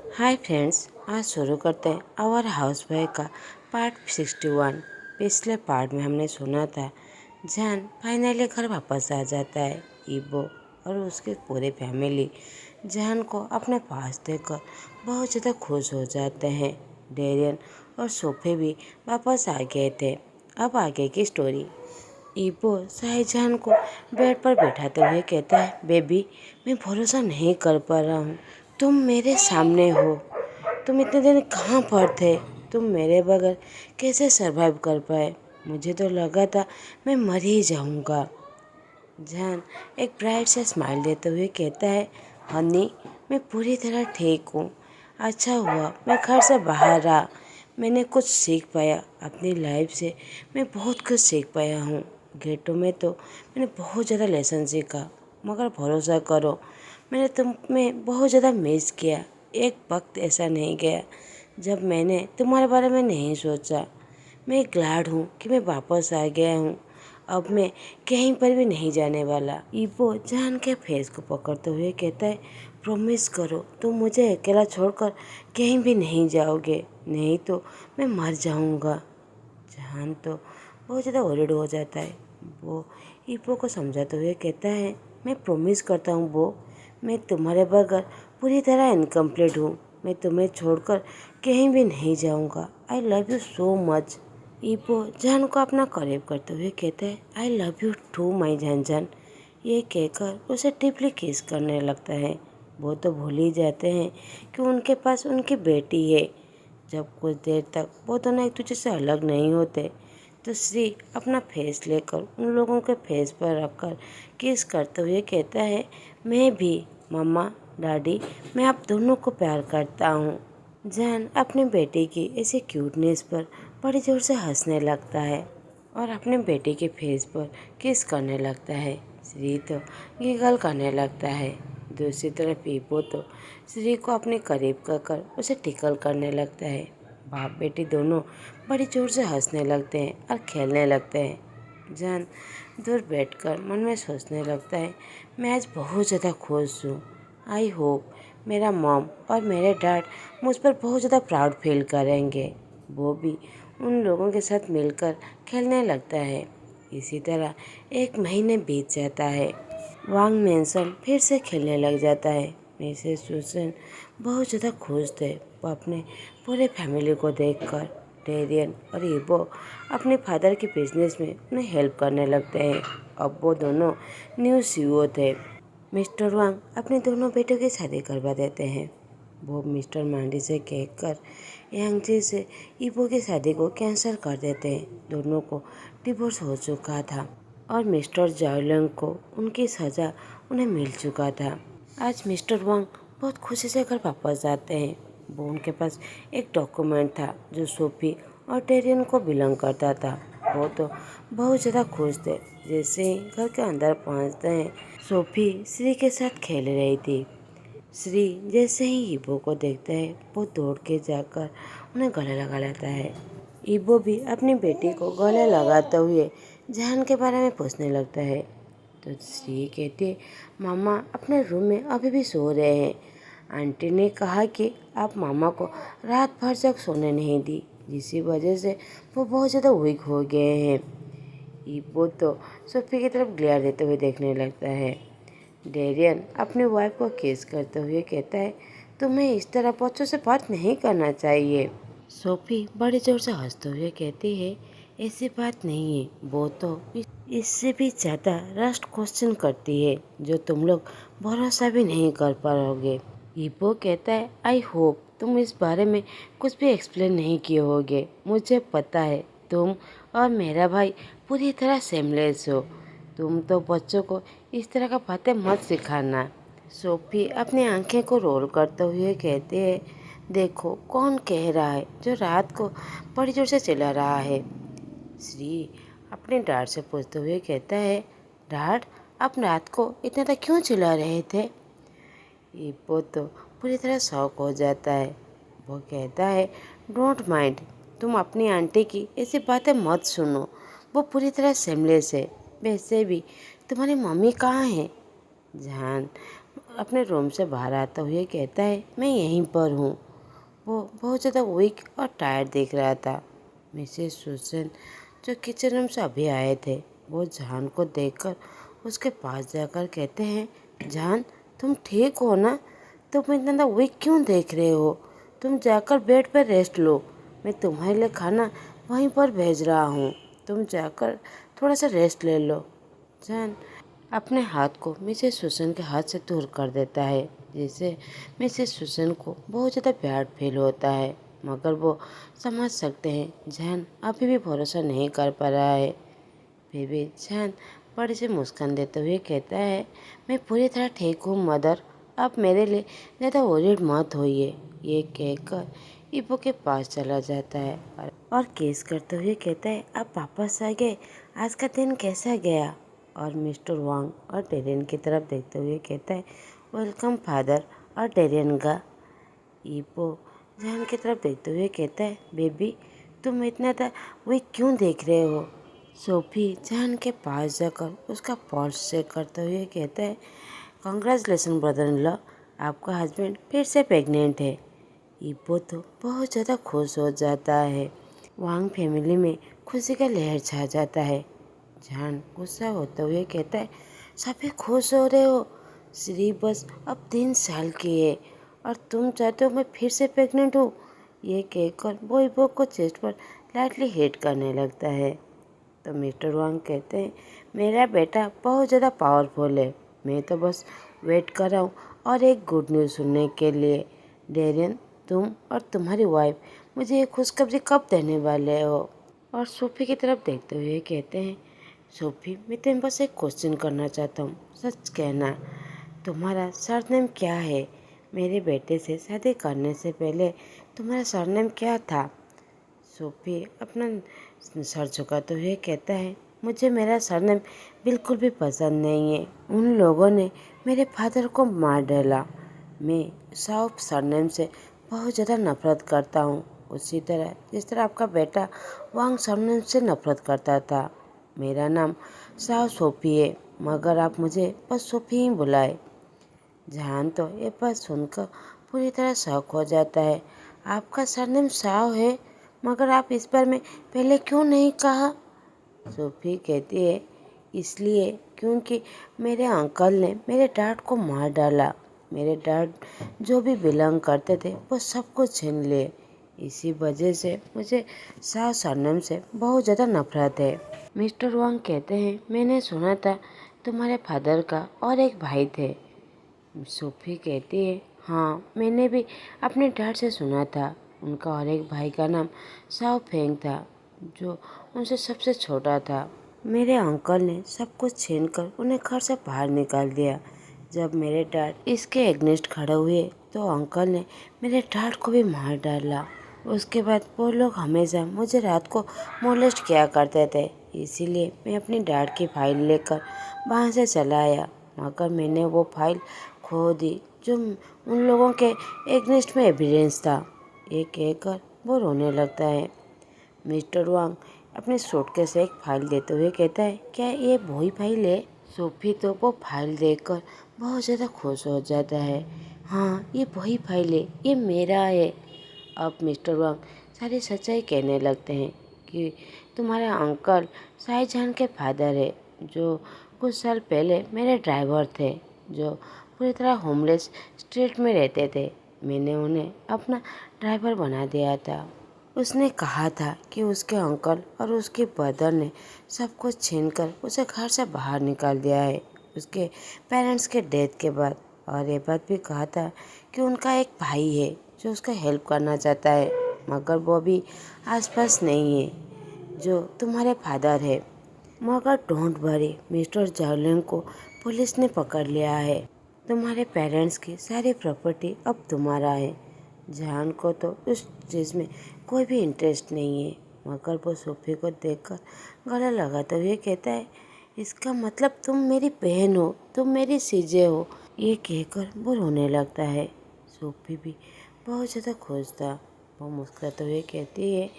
Hi friends, आज शुरू करते हैं आवर हाउस वाइफ का पार्ट 61। पिछले पार्ट में हमने सुना था जान फाइनली घर वापस आ जाता है। इबो और उसकी पूरी फैमिली जान को अपने पास देखकर बहुत ज़्यादा खुश हो जाते हैं। डेरियन और सोफी भी वापस आ गए थे। अब आगे की स्टोरी। इबो शाहजहान को बेड पर बैठाते हुए कहता है, बेबी मैं भरोसा नहीं कर पा रहा हूँ, तुम मेरे सामने हो। तुम इतने दिन कहाँ पर थे? तुम मेरे बगैर कैसे सरवाइव कर पाए? मुझे तो लगा था मैं मर ही जाऊँगा। जान एक ब्राइट से स्माइल देते हुए कहता है, हनी मैं पूरी तरह ठीक हूँ। अच्छा हुआ मैं घर से बाहर आ, मैंने कुछ सीख पाया अपनी लाइफ से। मैं बहुत कुछ सीख पाया हूँ। गेटो में तो मैंने बहुत ज़्यादा लेसन सीखा, मगर भरोसा करो मैंने तुम में बहुत ज़्यादा मिस किया। एक वक्त ऐसा नहीं गया जब मैंने तुम्हारे बारे में नहीं सोचा। मैं ग्लैड हूँ कि मैं वापस आ गया हूँ। अब मैं कहीं पर भी नहीं जाने वाला। इबो जान के फेस को पकड़ते हुए कहता है, प्रॉमिस करो तुम मुझे अकेला छोड़कर कहीं भी नहीं जाओगे, नहीं तो मैं मर जाऊँगा। जान तो बहुत ज़्यादा वरीड हो जाता है। वो इबो को समझाते हुए कहता है, मैं प्रॉमिस करता हूँ वो, मैं तुम्हारे बगैर पूरी तरह इनकम्प्लीट हूँ। मैं तुम्हें छोड़कर कहीं भी नहीं जाऊँगा। I love you so much. Ibo जान को अपना करीब करते हुए कहता है, I love you too my जान जान। ये कहकर उसे डीपली किस करने लगता है। वो तो भूल ही जाते हैं कि उनके पास उनकी बेटी है। जब कुछ देर तक वो दोनों एक दूसरे से अलग नहीं होते तो श्री अपना फेस लेकर उन लोगों के फेस पर रखकर किस करते हुए कहता है, मैं भी मम्मा डैडी मैं आप दोनों को प्यार करता हूँ। जान अपने बेटे की ऐसे क्यूटनेस पर बड़ी जोर से हंसने लगता है और अपने बेटे के फेस पर किस करने लगता है। श्री तो गिगल करने लगता है। दूसरी तरफ ईपो तो श्री को अपने करीब कर उसे टिकल करने लगता है। बाप बेटी दोनों बड़ी जोर से हंसने लगते हैं और खेलने लगते हैं। जान दूर बैठकर मन में सोचने लगता है, मैं आज बहुत ज़्यादा खुश हूँ। आई होप मेरा मॉम और मेरे डैड मुझ पर बहुत ज़्यादा प्राउड फील करेंगे। वो भी उन लोगों के साथ मिलकर खेलने लगता है। इसी तरह एक महीने बीत जाता है। वांग मेंसन फिर से खेलने लग जाता है। मिसेस सुसन बहुत ज़्यादा खुश थे वो अपने पूरे फैमिली को देखकर। डेरियन और इबो अपने फादर के बिजनेस में उन्हें हेल्प करने लगते हैं। अब वो दोनों न्यू सीईओ थे। मिस्टर वांग अपने दोनों बेटों की शादी करवा देते हैं। वो मिस्टर मांडी से कहकर यांगजी से इबो की शादी को कैंसिल कर देते हैं। दोनों को डिवोर्स हो चुका था और मिस्टर जाओलंग को उनकी सज़ा उन्हें मिल चुका था। आज मिस्टर वांग बहुत खुशी से घर वापस जाते हैं। वो उनके पास एक डॉक्यूमेंट था जो सोफी और टेरियन को बिलोंग करता था। वो तो बहुत ज़्यादा खुश थे। जैसे ही घर के अंदर पहुंचते हैं, सोफी श्री के साथ खेल रही थी। श्री जैसे ही इबो को देखता है वो दौड़ के जाकर उन्हें गले लगा लेता है। इबो भी अपनी बेटी को गले लगाते हुए जान के बारे में पूछने लगता है। तो श्री कहती है, मामा अपने रूम में अभी भी सो रहे हैं। आंटी ने कहा कि आप मामा को रात भर तक सोने नहीं दी, जिसकी वजह से वो बहुत ज़्यादा वीक हो गए हैं। इबो तो सोफी की तरफ ग्लेयर देते हुए देखने लगता है। डेरियन अपने वाइफ को किस करते हुए कहता है, तुम्हें इस तरह बच्चों से बात नहीं करना चाहिए। सोफी बड़ी जोर से हंसते हुए कहती है, ऐसी बात नहीं है, वो तो इससे भी ज़्यादा रस्ट क्वेश्चन करती है जो तुम लोग भरोसा भी नहीं कर पाओगे। इबो कहता है, आई होप तुम इस बारे में कुछ भी एक्सप्लेन नहीं किए होगे। मुझे पता है तुम और मेरा भाई पूरी तरह सेमलेस हो। तुम तो बच्चों को इस तरह का बातें मत सिखाना। सोफी अपनी आंखें को रोल करते हुए कहते हैं, देखो कौन कह रहा है जो रात को बड़ी जोर से चिल्ला रहा है। श्री अपने डैड से पूछते हुए कहता है, डैड आप रात को इतना तक क्यों चिल्ला रहे थे? वो तो पूरी तरह शॉक हो जाता है। वो कहता है, डोंट माइंड, तुम अपनी आंटी की ऐसी बातें मत सुनो, वो पूरी तरह सेमलेस है। वैसे भी तुम्हारी मम्मी कहाँ है? जान अपने रूम से बाहर आता हुए कहता है, मैं यहीं पर हूँ। वो बहुत ज़्यादा वीक और टायर्ड दिख रहा था। मिसेस सुसन जो किचन रूम से अभी आए थे, वो जान को देखकर उसके पास जाकर कहते हैं, जान तुम ठीक हो ना? तुम इतना वीक क्यों देख रहे हो? तुम जाकर बेड पर रेस्ट लो। मैं तुम्हारे लिए खाना वहीं पर भेज रहा हूँ। तुम जाकर थोड़ा सा रेस्ट ले लो। जान अपने हाथ को मिसेस सुसन के हाथ से दूर कर देता है, जिससे मिसेस सुसन को बहुत ज़्यादा बैड फील होता है। मगर वो समझ सकते हैं जैन अभी भी भरोसा नहीं कर पा रहा है। फिर भी जैन बड़ी सी मुस्कान देते हुए कहता है, मैं पूरी तरह ठीक हूँ मदर, आप मेरे लिए ज़्यादा वरीड मत होइए। ये कहकर इबो के पास चला जाता है और केस करते हुए कहता है, आप वापस आ गए, आज का दिन कैसा गया? और मिस्टर वांग और डेरियन की तरफ देखते हुए कहता है, वेलकम फादर। और डेरियन का ईपो जहान की तरफ देखते हुए कहता है, बेबी तुम इतना वीक क्यों देख रहे हो? सोफी जहान के पास जाकर उसका पल्स चेक करते हुए कहता है, कॉन्ग्रेचुलेसन ब्रदर इन लॉ, आपका हस्बैंड फिर से प्रेग्नेंट है। ईपो तो बहुत ज़्यादा खुश हो जाता है। वांग फैमिली में खुशी का लहर छा जाता है। जान गुस्सा होते हुए कहता है, सभी खुश हो रहे हो, श्री बस अब 3 साल की है और तुम चाहते हो मैं फिर से प्रेग्नेंट हूँ। ये कहकर वो इबो को चेस्ट पर लाइटली हिट करने लगता है। तो मिस्टर वांग कहते हैं, मेरा बेटा बहुत ज़्यादा पावरफुल है, मैं तो बस वेट कर रहा हूँ और एक गुड न्यूज़ सुनने के लिए। डेरियन तुम और तुम्हारी वाइफ मुझे ये खुशखबरी कब देने वाले हो? और सोफी की तरफ देखते हुए कहते हैं, सोफी मैं तुम्हें बस एक क्वेश्चन करना चाहता हूँ, सच कहना, तुम्हारा सरनेम क्या है? मेरे बेटे से शादी करने से पहले तुम्हारा सरनेम क्या था? सोफी अपना सर झुकाते हुए कहता है, मुझे मेरा सरनेम बिल्कुल भी पसंद नहीं है। उन लोगों ने मेरे फादर को मार डाला। मैं साउथ सरनेम से बहुत ज़्यादा नफरत करता हूँ, उसी तरह जिस तरह आपका बेटा वांग सरनेम से नफरत करता था। मेरा नाम साव सोफी है, मगर आप मुझे बस सोफी ही बुलाए। जहान तो ये बात सुनकर पूरी तरह शॉक हो जाता है। आपका सरनेम साव है, मगर आप इस बारे में पहले क्यों नहीं कहा? सोफी कहती है, इसलिए क्योंकि मेरे अंकल ने मेरे डैड को मार डाला। मेरे डैड जो भी बिलोंग करते थे वो सब कुछ छीन लिए। इसी वजह से मुझे शाह सरनेम से बहुत ज़्यादा नफरत है। मिस्टर वांग कहते हैं, मैंने सुना था तुम्हारे फादर का और एक भाई थे। सोफी कहती है, हाँ मैंने भी अपने डैड से सुना था। उनका और एक भाई का नाम साओ फेंग था, जो उनसे सबसे छोटा था। मेरे अंकल ने सब कुछ छीनकर उन्हें घर से बाहर निकाल दिया। जब मेरे डैड इसके एग्नेस्ट खड़े हुए तो अंकल ने मेरे डैड को भी मार डाला। उसके बाद वो लोग हमेशा मुझे रात को मोलेस्ट किया करते थे, इसीलिए मैं अपनी डैड की फाइल लेकर वहाँ से चला आया, मगर मैंने वो फाइल खो दी जो उन लोगों के एग्नेस्ट में एविडेंस था। ये कहकर वो रोने लगता है। मिस्टर वांग अपने सूटकेस से एक फाइल देते हुए कहता है, क्या ये वही फाइल है? सोफी तो वो फाइल देखकर बहुत ज़्यादा खुश हो जाता है। हाँ ये वही फाइल है, ये मेरा है। अब मिस्टर वांग सारी सच्चाई कहने लगते हैं कि तुम्हारे अंकल शाहजहान के फादर है, जो कुछ साल पहले मेरे ड्राइवर थे, जो पूरी तरह होमलेस स्ट्रीट में रहते थे। मैंने उन्हें अपना ड्राइवर बना दिया था। उसने कहा था कि उसके अंकल और उसके ब्रदर ने सब कुछ छीनकर उसे घर से बाहर निकाल दिया है उसके पेरेंट्स के डेथ के बाद। और ये बात भी कहा था कि उनका एक भाई है जो उसका हेल्प करना चाहता है, मगर वो भी आसपास नहीं है, जो तुम्हारे फादर है। मगर डोंट वरी मिस्टर जार्लिन को पुलिस ने पकड़ लिया है। तुम्हारे पेरेंट्स की सारी प्रॉपर्टी अब तुम्हारा है। जान को तो उस चीज़ में कोई भी इंटरेस्ट नहीं है, मगर वो सोफी को देखकर गला लगाते हुए कहता है, इसका मतलब तुम मेरी बहन हो, तुम मेरी सीजे हो। ये कहकर वो रोने लगता है। सोफी भी बहुत ज़्यादा खुश था। वो मुस्कुराते हुए कहती है,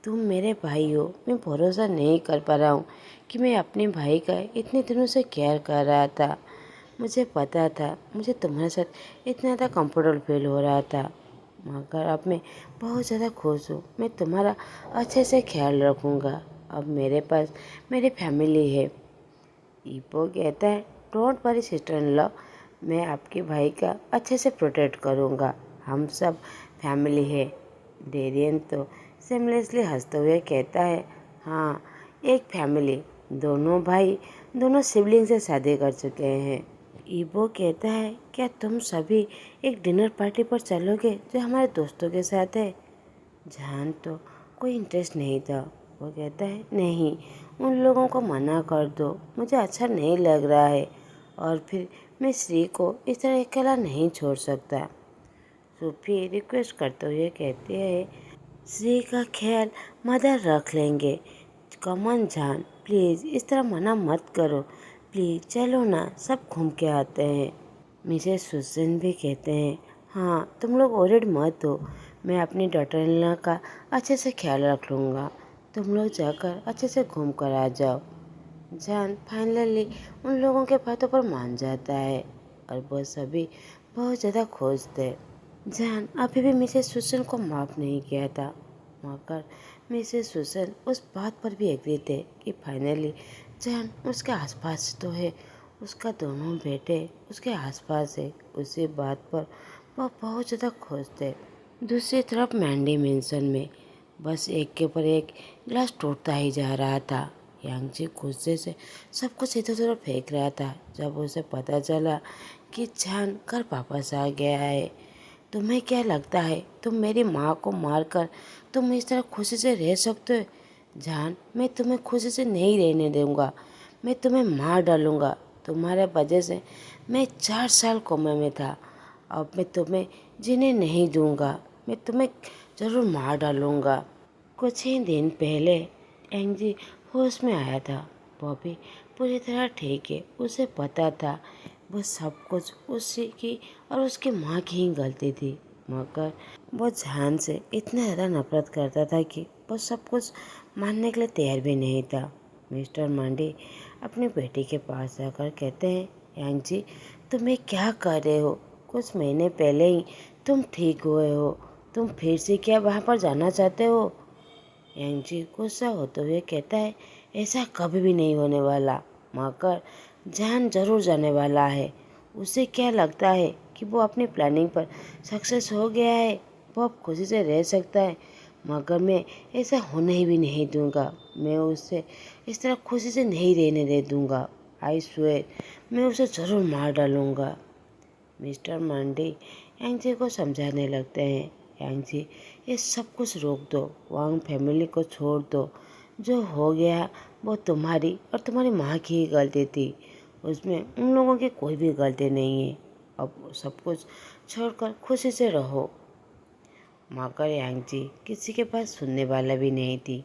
तुम मेरे भाई हो। मैं भरोसा नहीं कर पा रहा हूँ कि मैं अपने भाई का इतने दिनों से केयर कर रहा था, मुझे पता था मुझे तुम्हारे साथ इतना ज़्यादा कंफर्टेबल फील हो रहा था, मगर अब मैं बहुत ज़्यादा खुश हूँ। मैं तुम्हारा अच्छे से ख्याल रखूँगा। अब मेरे पास मेरी फैमिली है। ईपो कहता है, don't worry sister in law, मैं आपके भाई का अच्छे से प्रोटेक्ट करूँगा। हम सब फैमिली है। डेरियन तो सेमलेसली हंसते हुए कहता है, हाँ एक फैमिली, दोनों भाई दोनों सिबलिंग से शादी कर चुके हैं। ईबो कहता है, क्या तुम सभी एक डिनर पार्टी पर चलोगे जो हमारे दोस्तों के साथ है? जान तो कोई इंटरेस्ट नहीं था। वो कहता है, नहीं, उन लोगों को मना कर दो, मुझे अच्छा नहीं लग रहा है और फिर मैं श्री को इस तरह अकेला नहीं छोड़ सकता। सूफी रिक्वेस्ट करते हुए कहती है, श्री का ख्याल मदर रख लेंगे। कमन जान, प्लीज़ इस तरह मना मत करो, प्लीज़ चलो ना, सब घूम के आते हैं। मिसेस सुसन भी कहते हैं, हाँ तुम लोग वरीड मत हो, मैं अपनी डॉटर इन लॉ का अच्छे से ख्याल रख लूँगा। तुम लोग जाकर अच्छे से घूम कर आ जाओ। जान फाइनली उन लोगों के बातों पर मान जाता है और वो सभी बहुत ज़्यादा खुश थे। जान अभी भी मिसेस सुसन को माफ़ नहीं किया था, मगर मिसेस सुसन उस बात पर भी एग्री थे कि फाइनली जान उसके आसपास तो है, उसका दोनों बेटे उसके आसपास है। उसी बात पर वह बहुत ज़्यादा खुश थे। दूसरी तरफ मैंडी मेंशन में बस एक के ऊपर एक गिलास टूटता ही जा रहा था। यांगजी गुस्से से सब कुछ इधर उधर फेंक रहा था जब उसे पता चला कि जान घर वापस आ गया है। तुम्हें क्या लगता है तुम मेरी माँ को मारकर तुम इस तरह खुशी से रह सकते हो? जान मैं तुम्हें खुशी से नहीं रहने दूंगा, मैं तुम्हें मार डालूंगा। तुम्हारे वजह से मैं 4 साल कोमे में था, अब मैं तुम्हें जीने नहीं दूंगा, मैं तुम्हें ज़रूर मार डालूंगा। कुछ ही दिन पहले एंजी होश में आया था। बॉबी पूरी तरह ठीक है, उसे पता था वो सब कुछ उसी की और उसकी माँ की ही गलती थी, मगर वो जान से इतना ज़्यादा नफरत करता था कि वो सब कुछ मानने के लिए तैयार भी नहीं था। मिस्टर मांडी अपनी बेटी के पास जाकर कहते हैं, यांग जी तुम ये क्या कर रहे हो? कुछ महीने पहले ही तुम ठीक हुए हो, तुम फिर से क्या वहाँ पर जाना चाहते हो? यांग जी गुस्सा होते हुए कहता है, ऐसा कभी भी नहीं होने वाला, मगर जान जरूर जाने वाला है। उसे क्या लगता है कि वो अपनी प्लानिंग पर सक्सेस हो गया है, वो अब खुशी से रह सकता है, मगर मैं ऐसा होने ही भी नहीं दूंगा। मैं उसे इस तरह खुशी से नहीं रहने दे दूंगा। आई स्वेयर मैं उसे ज़रूर मार डालूंगा। मिस्टर मांडी यांग जी को समझाने लगते हैं, यांग जी ये सब कुछ रोक दो, वांग फैमिली को छोड़ दो। जो हो गया वो तुम्हारी और तुम्हारी माँ की ही गलती थी, उसमें उन लोगों की कोई भी गलती नहीं है। अब सब कुछ छोड़कर खुशी से रहो। मगर यांग जी किसी के पास सुनने वाला भी नहीं थी।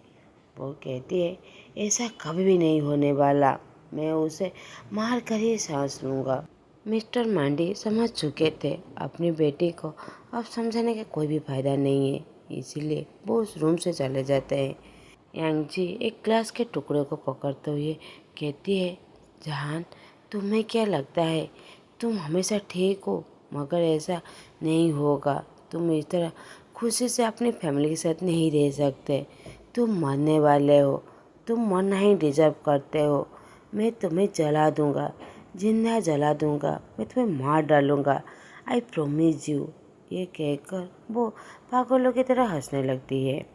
वो कहती है, ऐसा कभी भी नहीं होने वाला, मैं उसे मार कर ही सांस लूँगा। मिस्टर मांडी समझ चुके थे अपनी बेटी को अब समझाने का कोई भी फायदा नहीं है, इसीलिए वो उस रूम से चले जाते हैं। यांग जी एक ग्लास के टुकड़े को पकड़ते हुए कहती है, जहान तुम्हें क्या लगता है तुम हमेशा ठीक हो, मगर ऐसा नहीं होगा। तुम इस तरह खुशी से अपनी फैमिली के साथ नहीं रह सकते। तुम मरने वाले हो, तुम मरना ही डिजर्व करते हो। मैं तुम्हें जला दूंगा, जिंदा जला दूंगा, मैं तुम्हें मार डालूंगा, आई प्रोमिस यू। ये कहकर वो पागलों की तरह हंसने लगती है।